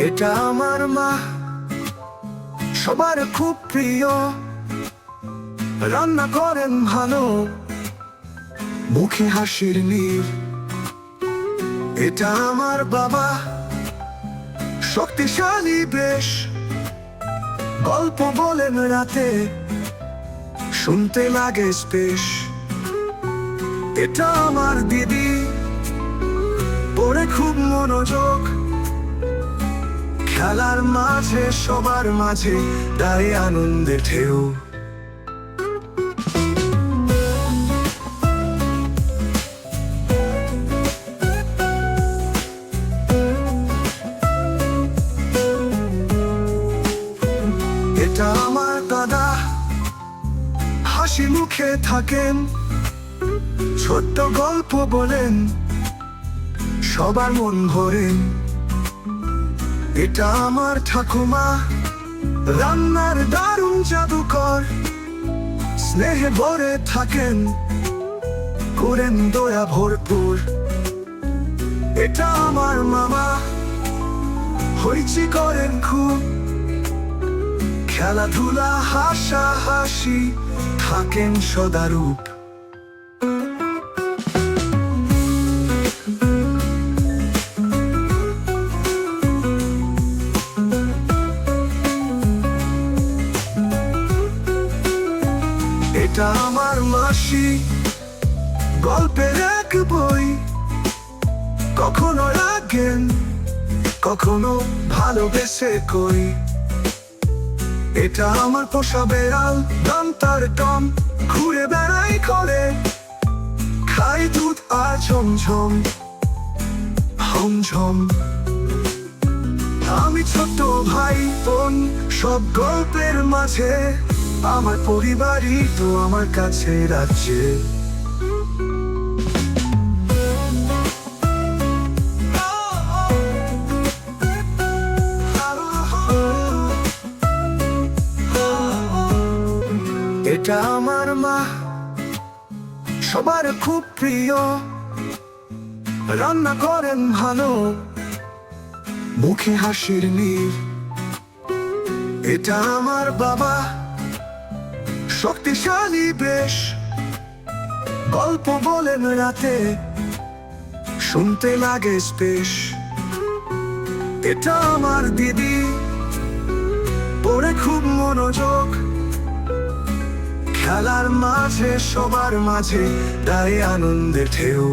এটা আমার মা, সবার খুব প্রিয়, রান্না করেন ভালো, মুখে হাসির নীর। এটা আমার বাবা, শক্তিশালী বেশ, গল্প বলেন রাতে, শুনতে লাগে স্পেশ। এটা আমার দিদি, পড়ে খুব মনোযোগ, খেলার মাঝে সবার মাঝে দাঁড়িয়ে আনন্দে ঢেউ। এটা আমার দাদা, হাসি মুখে থাকেন, ছোট্ট গল্প বলেন, সবার মন ভরেন। এটা আমার ঠাকুমা, রান্নার দারুণ জাদুকর, স্নেহে ভরে থাকেন, করেন দয়া ভরপুর। এটা আমার মামা, হইচি করেন খুব, খেলাধুলা হাসাহাসি থাকেন সদারূপ। এটা আমার মাসি, গল্পের এক বই, কখনো রাগেন, কখনো ভালোবেসে কই। এটা আমার পোষা বেড়াল, দম তার দম, ঘুরে বেড়াই করে, খাই দুধ আর ঝমঝম হমঝম। আমি ছোট ভাই বোন, সব গল্পের মাঝে, আমার পরিবারই তো আমার কাছে রাজ্যে। এটা আমার মা, সবার খুব প্রিয়, রান্না করেন ভালো, মুখে হাসির নীর। এটা আমার বাবা, শক্তিশালী বেশ, গল্প বলেন রাতে, শুনতে লাগে স্পেশ। এটা আমার দিদি, পড়ে খুব মনোযোগ, খেলার মাঝে সবার মাঝে দাঁড়িয়ে আনন্দে ঢেউ।